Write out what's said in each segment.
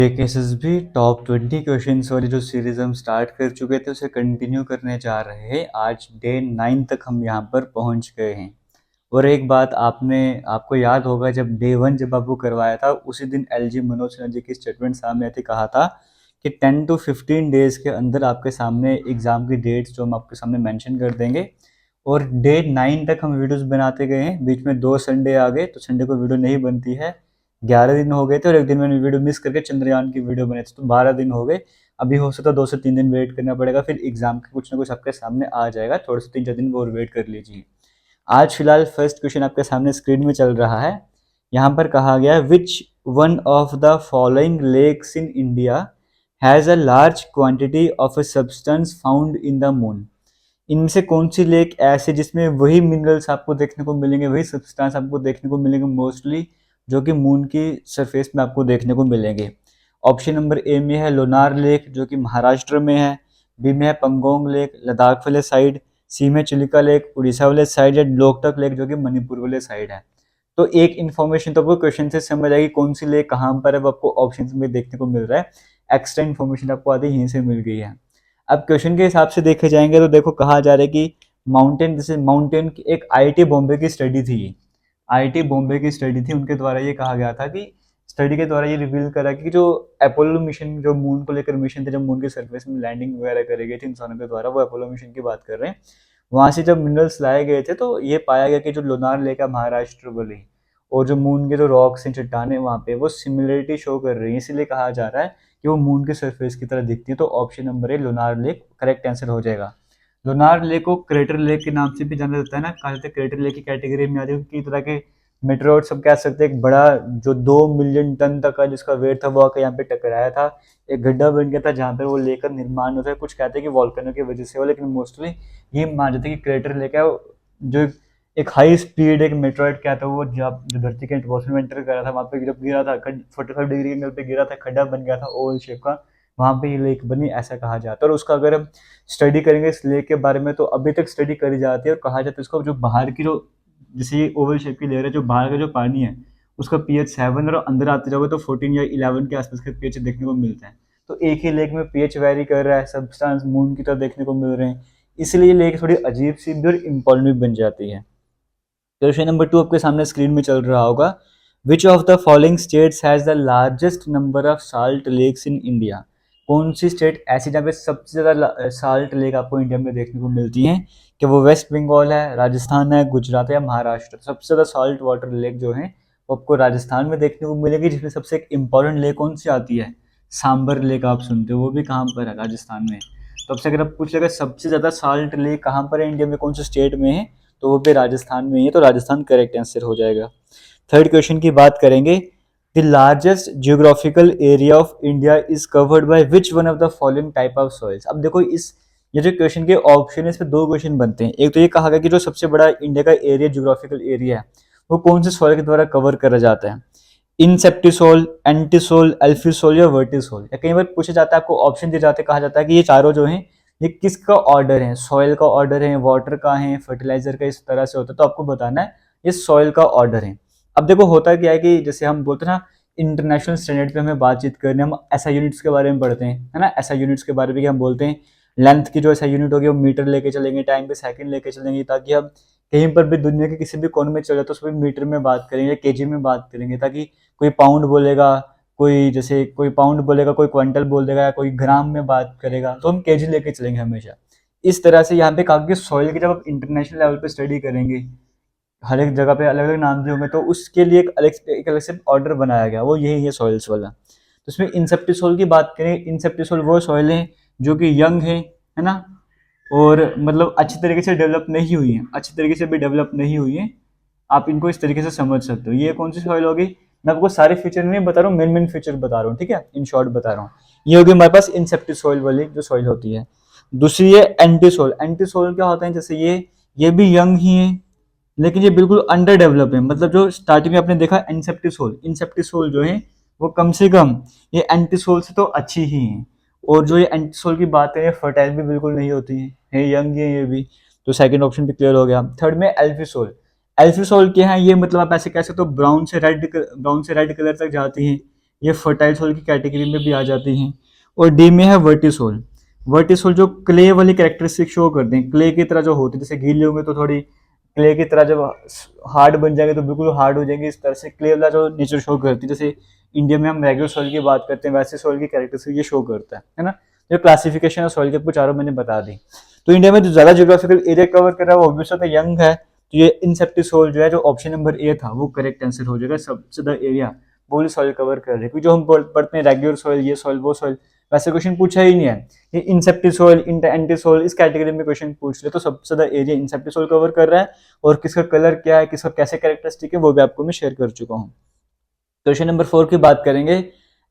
JKSSB top 20 questions वाली जो series हम स्टार्ट कर चुके थे उसे कंटिन्यू करने जा रहे हैं। आज डे 9 तक हम यहाँ पर पहुँच गए हैं। और एक बात आपको याद होगा, जब डे 1 जब आपको करवाया था उसी दिन एलजी मनोज सिन्हा जी की स्टेटमेंट सामने आई थी, कहा था कि 10 to 15 डेज के अंदर आपके सामने एग्जाम की डेट्स जो हम आपके सामने मेंशन कर देंगे। और डे 9 तक हम वीडियोस बनाते गए हैं, बीच में 2 संडे आ गए तो संडे को वीडियो नहीं बनती है। 11 दिन हो गए थे और एक दिन मैंने वीडियो मिस करके चंद्रयान की वीडियो बनाई थी, तो 12 दिन हो गए। अभी हो सकता है 2 से 3 दिन वेट करना पड़ेगा, फिर एग्जाम के कुछ ना कुछ आपके सामने आ जाएगा। थोड़े से 3-4 दिन और वेट कर लीजिए। आज फिलहाल फर्स्ट क्वेश्चन आपके सामने स्क्रीन में चल रहा है। यहाँ पर कहा गया है which one of the following lakes in India has a large quantity of a substance found in the moon. इनमें से कौन सी लेक ऐसे जिसमें वही मिनरल्स आपको देखने को मिलेंगे, वही सब्सटेंस आपको देखने को मिलेंगे मोस्टली, जो कि मून की सरफेस में आपको देखने को मिलेंगे। ऑप्शन नंबर ए में है लोनार लेक जो कि महाराष्ट्र में है, बी में है पंगोंग लेक लद्दाख वाले साइड, सी में चिलिका लेक उड़ीसा वाले साइड, या लोकटक लेक जो कि मणिपुर वाले साइड है। तो एक इन्फॉर्मेशन तो आपको क्वेश्चन से समझ आएगी कौन सी लेक कहाँ पर है, वो आपको ऑप्शन में देखने को मिल रहा है। एक्स्ट्रा इन्फॉर्मेशन आपको आधी यहीं से मिल गई है। अब क्वेश्चन के हिसाब से देखे जाएंगे तो देखो कहा जा रहा है कि माउंटेन, जैसे माउंटेन की एक आईआईटी बॉम्बे की स्टडी थी। आईआईटी बॉम्बे की स्टडी थी, उनके द्वारा ये कहा गया था कि स्टडी के द्वारा ये रिवील करा कि जो अपोलो मिशन, जो मून को लेकर मिशन थे, जब मून के सरफेस में लैंडिंग वगैरह करी गई थी इंसानों के द्वारा, वो अपोलो मिशन की बात कर रहे हैं। वहां से जब मिनरल्स लाए गए थे तो ये पाया गया कि जो लोनार लेक है महाराष्ट्र वाली, और जो मून के जो रॉक्स हैं, चट्टाने वहाँ पे, वो सिमिलरिटी शो कर रही है, इसीलिए कहा जा रहा है कि वो मून के सरफेस की तरह दिखती है। तो option number A Lonar lake correct answer हो जाएगा। लोनार लेक को क्रेटर लेक के नाम से भी जाना जाता है ना, कहा जाता है क्रेटर लेक की कैटेगरी में आती है, क्योंकि तरह के मेटेरोइड सब कह सकते हैं। एक बड़ा जो 2 मिलियन टन तक का जिसका वेट था वो आकर यहाँ पे टकराया था, एक गड्ढा बन गया था जहाँ पे वो लेक का निर्माण होता है। कुछ कहते हैं कि वॉल्केनो की वजह से हो, लेकिन मोस्टली ये मान जाते हैं कि क्रेटर लेक है, जो एक हाई स्पीड एक मेटेरोइड कहता है वो जब जो धरती के एटमॉस्फेयर में एंटर कर रहा था, वहाँ पे जब गिरा था 45 डिग्री एंगल पे गिरा था, खड्डा बन गया था ओवल शेप का, वहाँ पे ये लेक बनी, ऐसा कहा जाता है। और उसका अगर हम स्टडी करेंगे इस लेक के बारे में तो अभी तक स्टडी करी जाती है, और कहा जाता है उसका जो बाहर की जो, जैसे ये ओवल शेप की लेयर है, जो बाहर का जो पानी है उसका पीएच 7 और अंदर आते जाओगे तो 14 या 11 के आसपास के पीएच देखने को मिलते हैं। तो एक ही लेक में पीएच वेरी कर रहा है, सब्सटेंस मून की तरह देखने को मिल रहे हैं, इसलिए लेक थोड़ी अजीब सी भी और इम्पॉर्टेंट भी बन जाती है। क्वेश्चन नंबर 2 आपके सामने स्क्रीन में चल रहा होगा। Which of the following states has the largest number of salt lakes in India. कौन सी स्टेट ऐसी जहाँ पे सबसे ज़्यादा साल्ट लेक आपको इंडिया में देखने को मिलती हैं? कि वो वेस्ट बंगाल है, राजस्थान है, गुजरात है या महाराष्ट्र। सबसे ज़्यादा साल्ट वाटर लेक जो है वो आपको राजस्थान में देखने को मिलेगी, जिसमें सबसे एक इम्पॉर्टेंट लेक कौन सी आती है? सांबर लेक आप सुनते हो, वो भी कहाँ पर है? राजस्थान में। तो आपसे अगर आप पूछ लेगा सबसे ज़्यादा साल्ट लेक कहाँ पर है इंडिया में, कौन से स्टेट में है, तो वो भी राजस्थान में ही है, तो राजस्थान करेक्ट आंसर हो जाएगा। थर्ड क्वेश्चन की बात करेंगे। The largest geographical area of India is covered by which one of the following type of soils. अब देखो ये जो क्वेश्चन के ऑप्शन है, इस पे 2 क्वेश्चन बनते हैं। एक तो ये कहा गया कि जो सबसे बड़ा इंडिया का एरिया, जियोग्राफिकल एरिया है, वो कौन से सॉइल के द्वारा कवर करा जाता है? इनसेप्टिसोल, एंटीसोल, एल्फिसोल या वर्टिसोल। या कई बार पूछा जाता है, आपको ऑप्शन दिए जाते हैं, कहा जाता है कि ये चारों जो हैं ये किसका ऑर्डर है? सॉइल का ऑर्डर है, वाटर का है, फर्टिलाइजर का, इस तरह से होता है। तो आपको बताना है ये सॉइल का ऑर्डर है। अब देखो होता क्या है कि जैसे हम बोलते हैं ना, इंटरनेशनल स्टैंडर्ड पे हमें बातचीत करने, हम एसआई यूनिट्स के बारे में पढ़ते हैं, है ना। एसआई यूनिट्स के बारे में हम बोलते हैं, लेंथ की जो एसआई यूनिट होगी वो मीटर लेके चलेंगे, टाइम पे सेकंड लेके चलेंगे, ताकि हम कहीं पर भी दुनिया के किसी भी कोने में चले जाए तो उसमें मीटर में बात करेंगे, केजी में बात करेंगे, ताकि कोई पाउंड बोलेगा, कोई पाउंड बोलेगा, कोई क्विंटल बोल देगा, या कोई ग्राम में बात करेगा, तो हम केजी लेके चलेंगे हमेशा। इस तरह से यहाँ पे कहा कि सॉइल की जब आप इंटरनेशनल लेवल पे स्टडी करेंगे, हर एक जगह पे अलग अलग नाम दिए होंगे, तो उसके लिए एक अलग से ऑर्डर बनाया गया, वो यही है सॉइल्स वाला। तो इसमें इंसेप्टिसोल की बात करें, इंसेप्टिसोल वो सॉइल है जो कि यंग है ना, और मतलब अच्छी तरीके से डेवलप नहीं हुई है, अच्छी तरीके से भी डेवलप नहीं हुई है। आप इनको इस तरीके से समझ सकते हो। ये कौन सी सॉइल होगी? मैं आपको सारे फीचर नहीं बता रहा हूँ, मेन फीचर बता रहा हूँ, ठीक है, इन शॉर्ट बता रहा हूँ। ये होगी हमारे पास इंसेप्टिसोइल वाली जो सॉइल होती है। दूसरी है एंटीसोल। एंटीसोल क्या होता है? जैसे ये भी यंग ही है, लेकिन ये बिल्कुल अंडर डेवलप है। मतलब जो स्टार्टिंग में आपने देखा इंसेप्टिसोल जो है वो कम से कम ये एंटीसोल से तो अच्छी ही है। और जो ये एंटीसोल की बात है, फर्टाइल भी बिल्कुल नहीं होती है, यंग है ये भी। तो सेकंड ऑप्शन भी क्लियर हो गया। थर्ड में एल्फिसोल। एल्फिसोल क्या है? ये मतलब आप ऐसे कह सकते हो ब्राउन से रेड कलर तक जाती हैं, ये फर्टाइल सोल की कैटेगरी में भी आ जाती हैं। और डी में है वर्टिसोल। वर्टिसोल जो क्ले वाली कैरेक्टरिस्टिक शो करते हैं, क्ले की तरह जो होती है, जैसे गीले होंगे तो थोड़ी क्ले की तरह, जब हार्ड बन जाएंगे तो बिल्कुल हार्ड हो जाएंगे, इस तरह से क्ले वाला जो नेचर शो करती है। जैसे इंडिया में हम रेगुलर सॉइल की बात करते हैं, वैसे सॉइल की कैरेक्टरिस्टिक ये शो करता है ना। जो क्लासिफिकेशन है सॉइल के आपको चारों मैंने बता दी। तो इंडिया में जो ज्यादा ज्योग्राफिकल एरिया कवर कर रहा है वो ऑब्वियसली यंग है, तो ये इंसेप्टिसोल जो है, जो ऑप्शन नंबर ए था, वो करेक्ट आंसर हो जाएगा। सबसे ज्यादा एरिया वो सॉइल कवर कर रहे हैं, क्योंकि जो हम पढ़ते हैं रेगुलर सॉइल, ये सॉइल वो सॉइल, वैसे क्वेश्चन पूछा ही नहीं है। ये इंसेप्टिसोल, एंटीसोल, इस कैटेगरी में क्वेश्चन पूछ ले, तो सबसे ज्यादा एरिया इंसेप्टिसोल कवर कर रहा है। और किसका कलर क्या है, किसका कैसे कैरेक्टरिस्टिक है, वो भी आपको मैं शेयर कर चुका हूँ। क्वेश्चन नंबर 4 की बात करेंगे।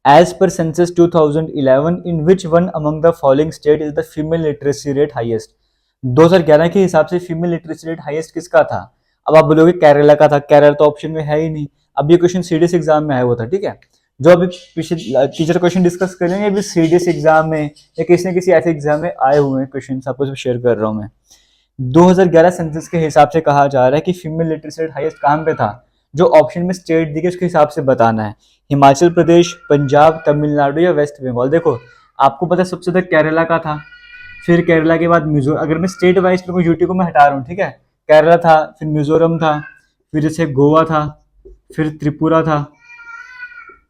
As per census 2011 in which one among the following state is the female literacy rate highest. 2011 के हिसाब से फीमेल लिटरेसी रेट हाईएस्ट किसका था? अब आप बोलोगे केरला का था, केरला तो ऑप्शन में है ही नहीं। अब ये क्वेश्चन सीडीएस एग्जाम में आया हुआ था, ठीक है। जो अभी पिछले टीचर क्वेश्चन डिस्कस करेंगे अभी सीडीएस एग्जाम में या किसी न किसी ऐसे एग्जाम में आए हुए हैं क्वेश्चन, आपको शेयर कर रहा हूं मैं। 2011 सेंसस के हिसाब से कहा जा रहा है कि फीमेल लिटरेसी रेट हाईएस्ट कहां पे था। जो ऑप्शन में स्टेट दी गई उसके हिसाब से बताना है। हिमाचल प्रदेश, पंजाब, तमिलनाडु या वेस्ट बंगाल। देखो आपको पता है सबसे ज्यादा केरला का था, फिर केरला के बाद मिजोरम। अगर मैं स्टेट वाइज पे यूटी को मैं हटा रहा हूँ, ठीक है, केरला था, फिर मिजोरम था, फिर जैसे गोवा था, फिर त्रिपुरा था,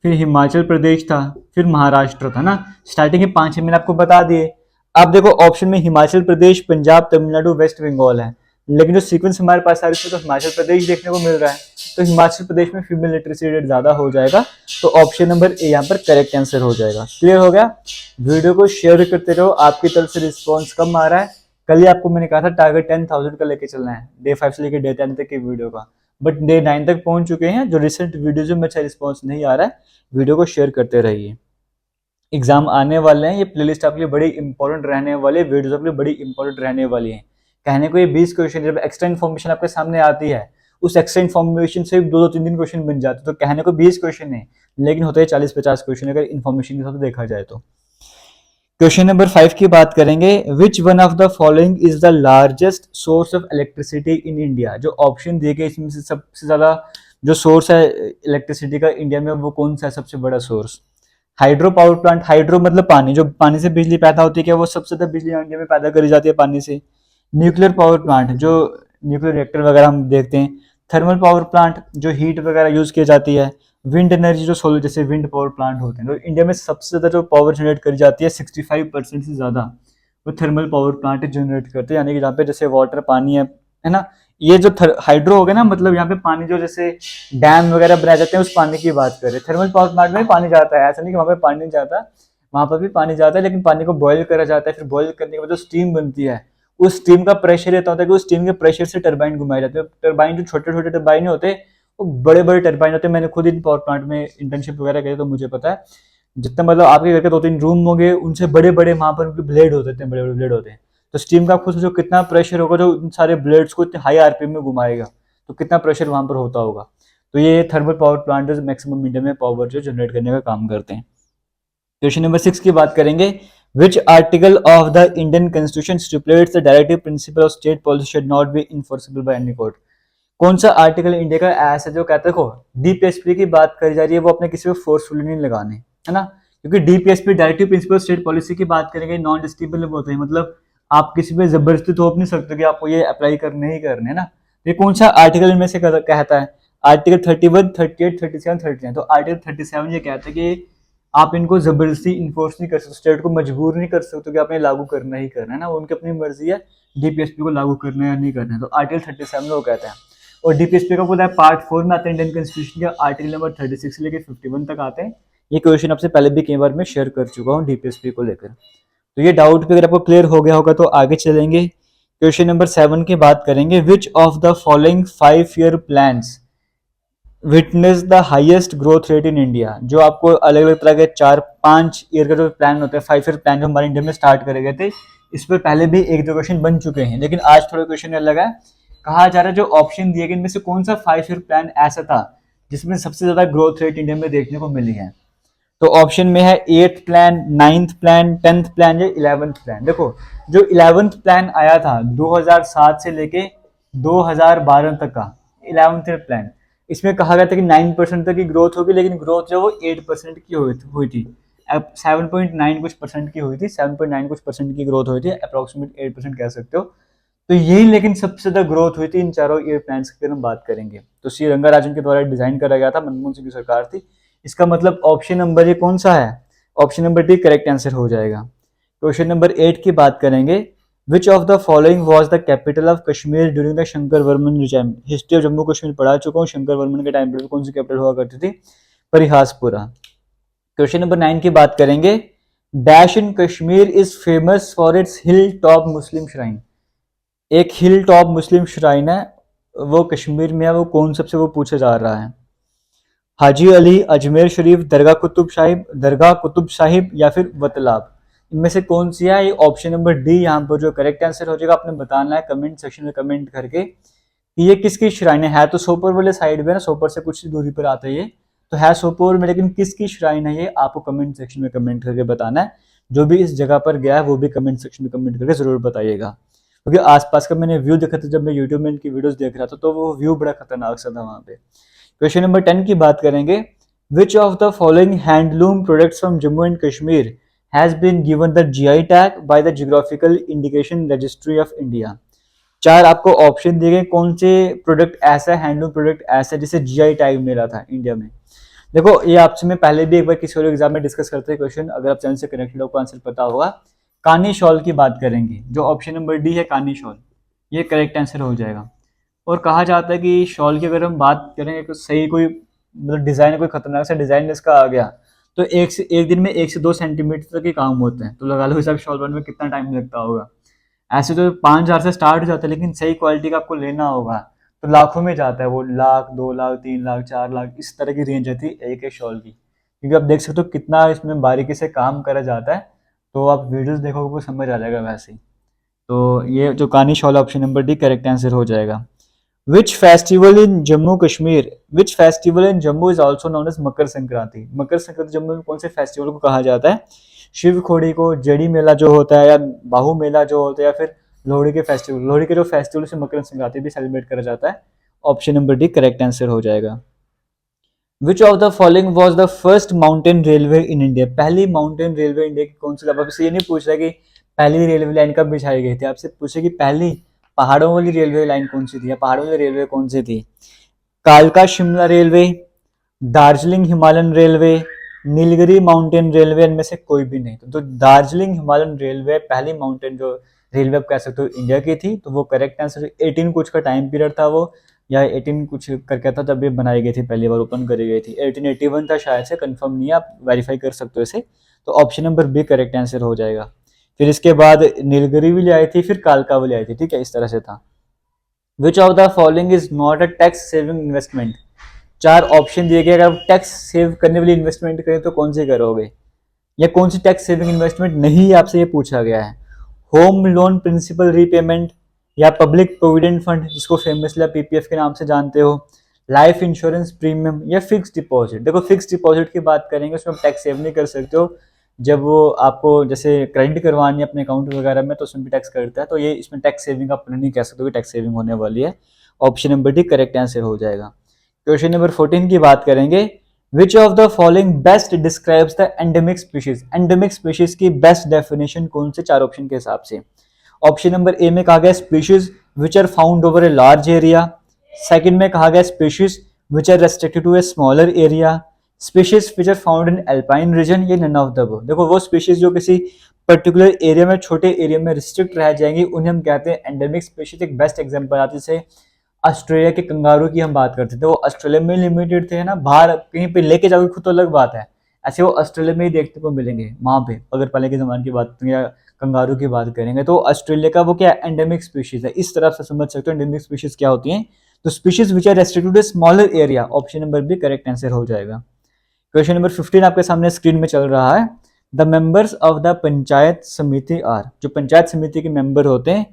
फिर हिमाचल प्रदेश था, फिर महाराष्ट्र था ना। स्टार्टिंग के 5 मैंने आपको बता दिए। अब देखो ऑप्शन में हिमाचल प्रदेश, पंजाब, तमिलनाडु, वेस्ट बंगाल है, लेकिन जो सीक्वेंस हमारे पास आ रही है तो हिमाचल प्रदेश देखने को मिल रहा है, तो हिमाचल प्रदेश में फीमेल लिटरेसी रेट ज्यादा हो जाएगा, तो ऑप्शन नंबर ए यहाँ पर करेक्ट आंसर हो जाएगा। क्लियर हो गया? वीडियो को शेयर करते रहो, आपकी तरफ से रिस्पॉन्स कम आ रहा है। कल ही आपको मैंने कहा था टारगेट 10,000 का लेके चलना है, डे 5 से लेकर डे 10 तक की वीडियो का, बट डे 9 तक पहुंच चुके हैं। जो रिसेंट वीडियोज में अच्छा रिस्पॉन्स नहीं आ रहा है, वीडियो को शेयर करते रहिए। एग्जाम आने वाले हैं, ये प्लेलिस्ट आपके लिए बड़ी इंपॉर्टेंट रहने वाली है, वीडियोस आपके लिए बड़ी इंपॉर्टेंट रहने वाली है। कहने को ये 20 क्वेश्चन, जब एक्स्ट्रा इन्फॉर्मेशन आपके सामने आती है, उस एक्स्ट्रा इन्फॉर्मेशन से 2-3 क्वेश्चन बन जाते, तो कहने को 20 क्वेश्चन है, लेकिन होते हैं 40-50 क्वेश्चन अगर इन्फॉर्मेशन के साथ देखा जाए तो। क्वेश्चन नंबर 5 की बात करेंगे। विच one of the following is the largest source of electricity in India. जो ऑप्शन दिए गए इसमें से सबसे ज्यादा जो सोर्स है इलेक्ट्रिसिटी का इंडिया में, वो कौन सा है सबसे बड़ा source? Hydro power plant, hydro मतलब पानी, जो पानी से बिजली पैदा होती है, क्या वो सबसे ज्यादा बिजली इंडिया में पैदा करी जाती है पानी से? न्यूक्लियर पावर प्लांट, जो न्यूक्लियर रिएक्टर वगैरह हम देखते हैं। थर्मल पावर प्लांट, जो हीट वगैरह यूज की जाती है। विंड एनर्जी, जो सोलर जैसे विंड पावर प्लांट होते हैं। तो इंडिया में सबसे ज्यादा जो पावर जनरेट करी जाती है 65% से ज्यादा वो थर्मल पावर प्लांट जनरेट करते हैं, यानी कि जहाँ पे जैसे वाटर पानी है ना। ये जो हाइड्रो हो गया ना, मतलब यहाँ पे पानी जो जैसे डैम वगैरह बनाए जाते हैं उस पानी की बात करें। थर्मल पावर प्लांट में पानी जाता है, ऐसा नहीं कि वहाँ पे पानी नहीं जाता, वहां पर भी पानी जाता है, लेकिन पानी को बॉईल करा जाता है, फिर बॉईल करने के बाद जो स्टीम बनती है, उस स्टीम का प्रेशर रहता होता है कि उस स्टीम के प्रेशर से टरबाइन घुमाए जाते हैं। टरबाइन जो छोटे छोटे टरबाइन होते हैं वो बड़े बड़े टरबाइन होते हैं। मैंने खुद इन पावर प्लांट में इंटर्नशिप वगैरह की तो मुझे पता है। जितना मतलब आपके घर के 2-3 रूम होंगे, उनसे बड़े बड़े वहां पर उनके ब्लेड होते हैं, बड़े बड़े ब्लेड होते हैं। तो स्टीम का खुद जो कितना प्रेशर होगा, जो इन सारे ब्लेड्स को इतने हाई आरपीएम में घुमाएगा, तो कितना प्रेशर वहां पर होता होगा। तो ये thermal power plant maximum India में पावर जो जनरेट करने का काम करते हैं। क्वेश्चन नंबर 6 की बात करेंगे। Which article of the Indian constitution stipulates the directive principle of state policy should not be enforceable by any court. कौन सा आर्टिकल इंडिया का ऐसा जो कहता है, देखो डीपीएसपी की बात करी जा रही है, वो अपने किसी को फोर्सफुली नहीं लगाने, है ना। क्योंकि DPSP directive principle state policy की बात करेंगे, नॉन डिस्टिबल होते हैं, मतलब आप किसी पे जबरदस्ती थोप नहीं सकते कि आपको ये अप्लाई करने ही करने, है ना। ये कौन सा आर्टिकल इनमें से कहता है? आर्टिकल 31, 38, 37, 39। तो आर्टिकल 37 ये कहता है कि आप इनको जबरदस्ती इन्फोर्स नहीं कर सकते, स्टेट को मजबूर नहीं कर सकते कि आपने लागू करना ही करना है ना, उनकी अपनी मर्जी है डीपीएसपी को लागू करना है या नहीं करना है। तो आर्टिकल 37 वो कहता है। और डीपीएसपी का पूरा पार्ट 4 में आता है इंडियन कॉन्स्टिट्यूशन के, आर्टिकल नंबर 36 से लेकर 51 तक आते हैं। ये क्वेश्चन आपसे पहले भी कई बार मैं शेयर कर चुका हूँ डीपीएसपी को लेकर। तो ये डाउट भी अगर आपको क्लियर हो गया होगा तो आगे चलेंगे। क्वेश्चन नंबर 7 की बात करेंगे। Which of the following 5-year plans witness the highest growth rate in India. जो आपको अलग अलग तरह के 4-5 ईयर का जो प्लान होता है, 5-year प्लान जो हमारे इंडिया में स्टार्ट करे गए थे, इस पर पहले भी 1-2 क्वेश्चन बन चुके हैं, लेकिन आज थोड़ा क्वेश्चन अलग है। कहा जा रहा है जो ऑप्शन दिए गए इनमें से कौन सा 5-year प्लान ऐसा था जिसमें सबसे ज्यादा ग्रोथ रेट इंडिया में देखने को मिली है। तो ऑप्शन में है 8th plan, 9th plan, 10th plan या 11th प्लान। देखो जो 11th प्लान आया था 2007 से लेके 2012 तक का 11th प्लान, इसमें कहा गया था कि 9% तक की ग्रोथ होगी, लेकिन ग्रोथ जो वो 8% की हुई थी। अब 7.9 कुछ परसेंट की हुई थी, 7.9 कुछ परसेंट की ग्रोथ हुई थी, अप्रोक्सीमेट 8% कह सकते हो। तो यही लेकिन सबसे ज्यादा ग्रोथ हुई थी इन चारों एयर प्लान्स की, अगर हम बात करेंगे तो सी रंगाराजन के द्वारा डिजाइन करा गया था, मनमोहन सिंह की सरकार थी। इसका मतलब ऑप्शन नंबर ये कौन सा है, option number D correct answer हो जाएगा। क्वेश्चन नंबर 8 की बात करेंगे, which of the following was the capital of Kashmir during the Shankar Varman regime. History of Jammu Kashmir पढ़ा चुका हूँ, शंकर वर्मन के टाइम पर कौन सी कैपिटल हुआ करती थी, परिहासपुरा। क्वेश्चन नंबर 9 की बात करेंगे, dash in Kashmir is famous for its hill top Muslim shrine. एक हिल टॉप मुस्लिम श्राइन है, वो कश्मीर में है, वो कौन सबसे वो पूछा जा रहा है, हाजी अली, अजमेर शरीफ, दरगाह कुतुब साहिब या फिर वतलाब। इनमें से कौन सी है, ये ऑप्शन नंबर डी यहाँ पर जो करेक्ट आंसर हो जाएगा। आपने बताना है कमेंट सेक्शन में कमेंट करके कि ये किसकी श्राइन है तो सोपोर वाले साइड में ना, सोपोर से कुछ दूरी पर आता है ये, तो है सोपोर में, लेकिन किसकी श्राइन है ये आपको कमेंट सेक्शन में कमेंट करके बताना है। जो भी इस जगह पर गया है वो भी कमेंट सेक्शन में कमेंट करके जरूर बताइएगा, क्योंकि आसपास का मैंने व्यू देखा था जब मैं यूट्यूब में इनकी वीडियोस देख रहा था, तो वो व्यू बड़ा खतरनाक सा था वहां पे। क्वेश्चन नंबर 10 की बात करेंगे, which of the following handloom products from Jammu and Kashmir has been given the GI tag by the geographical indication registry of India. चार आपको ऑप्शन दिए गए, कौन से प्रोडक्ट ऐसा हैंडलूम प्रोडक्ट ऐसा जिसे जीआई टैग मिला था इंडिया में। देखो ये आपसे मैं पहले भी एक बार किसी और एग्जाम में डिस्कस करते हैं क्वेश्चन, अगर आप चैनल से कनेक्टेड हो आपको आंसर पता होगा। कानी शॉल की बात करेंगे, जो ऑप्शन नंबर डी है कानी शॉल, ये करेक्ट आंसर हो जाएगा। और कहा जाता है कि शॉल की अगर हम बात करें तो सही कोई मतलब डिजाइन, कोई खतरनाक सा डिजाइन इसका आ गया तो एक दिन में 1 से 2 सेंटीमीटर तक के काम होते हैं, तो लगा लो हिसाब शॉल बनने में कितना टाइम लगता होगा। ऐसे तो 5,000 से स्टार्ट हो जाता है, लेकिन सही क्वालिटी का आपको लेना होगा तो लाखों में जाता है वो, लाख, 2 लाख, 3 लाख, 4 लाख, इस तरह की रेंज रहती है एक शॉल की, क्योंकि आप देख सकते हो कितना इसमें बारीकी से काम करा जाता है। तो आप वीडियोस देखोगे वो समझ आ जाएगा वैसे ही। तो ये जो कानी shawl option number D correct answer हो जाएगा। Which festival in Jammu Kashmir? Which festival in Jammu is also known as Makar Sankranti? Makar Sankranti Jammu में कौन से फेस्टिवल को कहा जाता है? शिव खोड़ी को, जड़ी मेला जो होता है, या बाहु मेला जो होता है, या फिर लोहड़ी के फेस्टिवल, लोहड़ी के जो फेस्टिवल से मकर संक्रांति भी सेलिब्रेट करा जाता है। Option number D correct answer हो जाएगा। विच of the following was the first mountain railway in India? पहली माउंटेन रेलवे इंडिया की कौन सी? अब आपसे ये नहीं पूछ रहा कि पहली रेलवे लाइन कब बिछाई गई थी, आपसे पूछे कि पहली पहाड़ों वाली रेलवे लाइन कौन सी थी, या पहाड़ों वाली रेलवे कौन सी थी। कालका Shimla railway, Darjeeling Himalayan railway, Nilgiri mountain railway, इनमें से कोई भी नहीं। तो दार्जिलिंग हिमालयन रेलवे पहली माउंटेन जो रेलवे आप कह सकते हो इंडिया की थी, तो वो करेक्ट आंसर। 18 कुछ का टाइम पीरियड था वो, या 18 कुछ करके था जब ये बनाई गई थी, पहली बार ओपन करी गई थी। 1881 था शायद से, कंफर्म नहीं है, आप वेरीफाई कर सकते हो इसे। तो option number B correct answer हो जाएगा। फिर इसके बाद नीलगिरी भी ले आई थी, फिर कालका भी ले आई थी, ठीक है, इस तरह से था। विच of the following is not a tax saving investment? चार ऑप्शन दिए गए, अगर आप टैक्स सेव करने वाली इन्वेस्टमेंट करें तो कौन सी करोगे, या कौन सी टैक्स सेविंग इन्वेस्टमेंट नहीं, आपसे ये पूछा गया है। होम लोन प्रिंसिपल रीपेमेंट, या पब्लिक प्रोविडेंट फंड जिसको फेमसली आप पीपीएफ के नाम से जानते हो, लाइफ इंश्योरेंस प्रीमियम, या फिक्स डिपॉजिट। देखो फिक्स डिपॉजिट की बात करेंगे उसमें आप टैक्स सेव नहीं कर सकते हो, जब वो आपको जैसे क्रेडिट करवानी है अपने अकाउंट वगैरह में तो उसमें भी टैक्स करता है, तो ये इसमें टैक्स सेविंग आप नहीं कह सकते हो कि टैक्स सेविंग होने वाली है। Option number D correct answer हो जाएगा। क्वेश्चन नंबर 14 की बात करेंगे, which of the following best describes the endemic species? Endemic species की बेस्ट डेफिनेशन कौन से चार ऑप्शन के हिसाब से? ऑप्शन नंबर ए में कहा गया species which are found over a large area, second में कहा गया species which are restricted to a smaller area, species which are found in alpine region, ये नन ऑफ द अबव। देखो वो species जो किसी पर्टिकुलर एरिया में, छोटे एरिया में रिस्ट्रिक्ट रह जाएंगी, उन्हें हम कहते हैं एंडेमिक स्पीशीज। एक बेस्ट एग्जांपल आती है, जैसे ऑस्ट्रेलिया के कंगारू की हम बात करते थे, वो ऑस्ट्रेलिया में लिमिटेड थे ना, बाहर कहीं पे लेके जाओगे खुद तो अलग बात है, ऐसे वो ऑस्ट्रेलिया में ही देखने को मिलेंगे वहां पे। अगर पहले के जमाने की बात या कंगारू की बात करेंगे तो ऑस्ट्रेलिया का वो क्या एंडेमिक स्पीशीज है, इस तरफ से समझ सकते हो एंडेमिक स्पीशीज क्या होती हैं। तो species which are restricted to smaller area, option number B correct answer हो जाएगा। क्वेश्चन नंबर 15 आपके सामने स्क्रीन में चल रहा है, the members of the panchayat समिति आर। जो पंचायत समिति के मेंबर होते हैं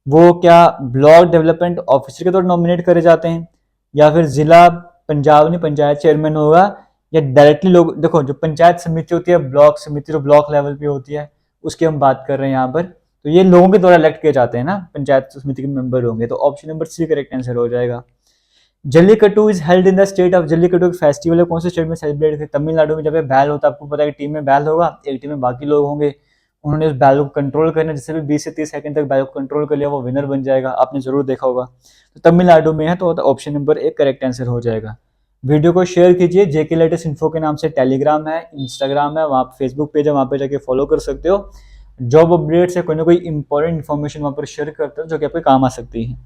वो क्या ब्लॉक डेवलपमेंट ऑफिसर के द्वारा नॉमिनेट करे जाते हैं, या फिर जिला पंजाब में पंचायत चेयरमैन होगा, या डायरेक्टली लोग। देखो जो पंचायत समिति होती है, ब्लॉक समिति जो ब्लॉक लेवल पे होती है उसकी हम बात कर रहे हैं यहाँ पर, तो ये लोगों के द्वारा इलेक्ट किए जाते हैं ना, पंचायत समिति के मेंबर होंगे। तो option number C correct answer हो जाएगा। Jallikattu is held in the state of, Jallikattu एक फेस्टिवल है, कौन से स्टेट में सेलिब्रेट है? तमिलनाडु में। जब ये बैल होता है, आपको पता है कि टीम में बैल होगा, एक टीम में बाकी लोग होंगे, उन्होंने उस बैल को कंट्रोल करना, जिससे भी 20 से 30 सेकंड तक बैल को कंट्रोल कर लिया वो विनर बन जाएगा, आपने जरूर देखा होगा। तो तमिलनाडु में है, तो ऑप्शन नंबर 1 करेक्ट आंसर हो जाएगा। वीडियो को शेयर कीजिए, जेके लेटेस्ट इन्फो के नाम से टेलीग्राम है, इंस्टाग्राम है, वहाँ फेसबुक पेज है, वहाँ पे जाके फॉलो कर सकते हो। जॉब अपडेट्स है, कोई ना कोई इंपॉर्टेंट इन्फॉर्मेशन वहाँ पर शेयर करते हो जो कि आपके काम आ सकती है।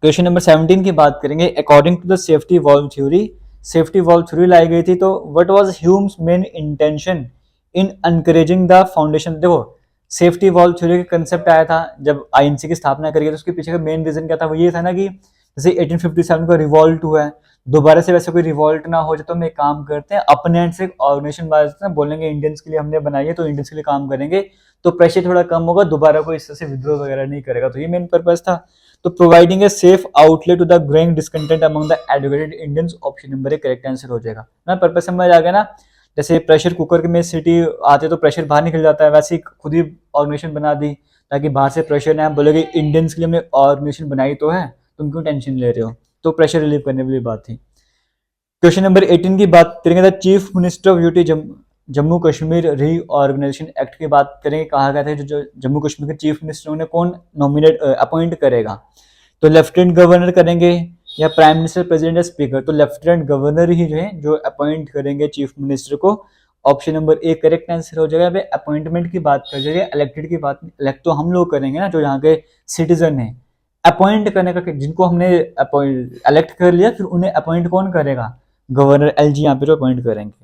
क्वेश्चन नंबर 17 की बात करेंगे। According to the safety valve theory, safety valve theory लाई गई थी, तो what was Hume's main intention in encouraging the foundation? देखो, सेफ्टी वॉल्व थ्योरी का कंसेप्ट आया था जब आईएनसी की स्थापना करी, तो उसके पीछे का मेन रीजन क्या था? वो ये था ना कि जैसे 1857 का रिवॉल्ट हुआ है, दोबारा से वैसे कोई रिवॉल्ट ना हो जाए, तो हम एक काम करते हैं, अपने एंड से ऑर्गेनाइजेशन बनाते हैं, बोलेंगे इंडियंस के लिए हमने बनाई है, तो इंडियंस के लिए काम करेंगे, तो प्रेशर थोड़ा कम होगा, दोबारा कोई इस तरह से विद्रोह वगैरह नहीं करेगा। तो ये मेन पर्पज था। तो providing a safe outlet to the growing discontent among the educated Indians, option number 1 correct answer हो जाएगा ना। पर्पज समझ आ गया ना? जैसे प्रेशर कुकर में सीटी आते तो प्रेशर बाहर निकल जाता है, वैसे ही खुद ही ऑर्गेनाइजेशन बना दी ताकि बाहर से प्रेशर ना, बोलोगे इंडियंस के लिए हमने ऑर्गेनाइजेशन बनाई तो है, तुम क्यों टेंशन ले रहे हो? तो प्रेशर रिलीव करने वाली बात थी। क्वेश्चन नंबर 18 की बात करेंगे, the chief minister of UT Jammu Kashmir reorganisation act की बात करेंगे। कहा गया था जो जम्मू कश्मीर के चीफ मिनिस्टर उन्हें कौन नॉमिनेट अपॉइंट करेगा? तो लेफ्टिनेंट गवर्नर करेंगे या प्राइम मिनिस्टर, प्रेसिडेंट या स्पीकर? तो लेफ्टिनेंट गवर्नर ही जो है जो अपॉइंट करेंगे चीफ मिनिस्टर को, ऑप्शन नंबर 1 करेक्ट आंसर हो जाएगा। अपॉइंटमेंट की बात कर जाएगा, इलेक्टेड की बात, इलेक्ट तो हम लोग करेंगे ना जो यहाँ के सिटीजन है। अपॉइंट करने का, जिनको हमने इलेक्ट कर लिया, फिर उन्हें अपॉइंट कौन करेगा? गवर्नर एलजी यहाँ पे जो अपॉइंट करेंगे।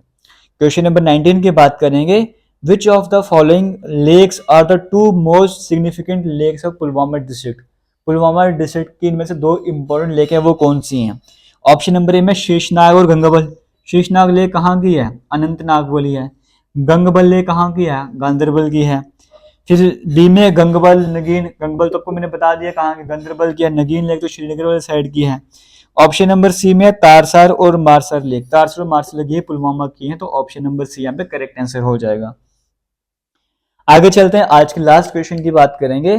क्वेश्चन नंबर 19 की बात करेंगे। Which of the following lakes are the 2 most significant lakes of Pulwama district? Pulwama district की इनमें से 2 इंपॉर्टेंट लेक है, वो कौन सी हैं? ऑप्शन नंबर ए में शेषनाग और गंगाबल। शेषनाग लेक कहाँ की है? अनंतनाग वाली है। गंगबल लेक कहाँ की है? गांधरबल की है। फिर डी में गंगबल नगीन, गंगबल तो आपको मैंने बता दिया कहाँ की, गांधरबल की है। नगीन लेक तो श्रीनगर वाली साइड की है। ऑप्शन नंबर सी में तारसार और मारसर लेक, तारसर और मारसर लेक ये पुलवामा की है, तो ऑप्शन नंबर सी यहाँ पे करेक्ट आंसर हो जाएगा। आगे चलते हैं, आज के लास्ट क्वेश्चन की बात करेंगे।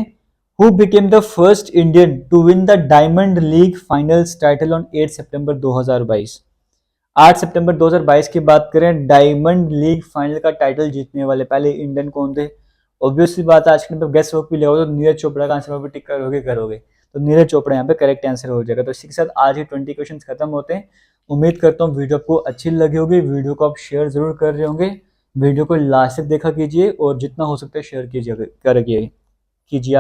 Who became the first Indian to win the diamond league finals title on 8 सितंबर 2022? 8 सितंबर 2022 की बात करें, डायमंड लीग फाइनल का टाइटल जीतने वाले पहले इंडियन कौन थे? ऑब्वियसली बात है, आज के टाइम गेस्ट वर्क भी लगाओ तो नीरज चोपड़ा का आंसर पे टिक करोगे, तो नीरज चोपड़ा यहाँ पे करेक्ट आंसर हो जाएगा। तो इसी के साथ आज के 20 क्वेश्चन खत्म होते हैं। उम्मीद करता हूँ वीडियो आपको अच्छी लगी होगी, वीडियो को आप शेयर जरूर कर रहे होंगे, वीडियो को लास्ट तक देखा कीजिए और जितना हो सकता है शेयर कीजिए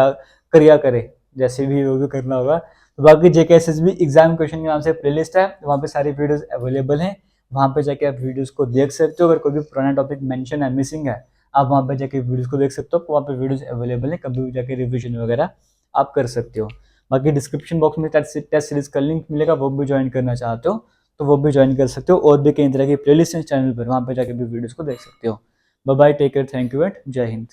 करिया करे, जैसे भी वो भी करना होगा। तो बाकी जेके एसएसबी एग्जाम क्वेश्चन के नाम से प्लेलिस्ट है, वहाँ पे सारी वीडियोस अवेलेबल हैं, वहाँ पे जाके आप वीडियोस को देख सकते हो। अगर कोई भी पुराना टॉपिक मेंशन है, मिसिंग है, आप वहाँ पे जाके वीडियोस को देख सकते हो, वहाँ पे वीडियोस अवेलेबल है, कभी भी जाके रिविजन वगैरह आप कर सकते हो। बाकी डिस्क्रिप्शन बॉक्स में टेस्ट सीरीज का लिंक मिलेगा, वो भी ज्वाइन करना चाहते हो तो वो भी ज्वाइन कर सकते हो, और भी कई तरह की प्लेलिस्ट है चैनल पर, वहाँ पे जाके भी वीडियोस को देख सकते हो। Bye bye, take care, thank you and जय हिंद।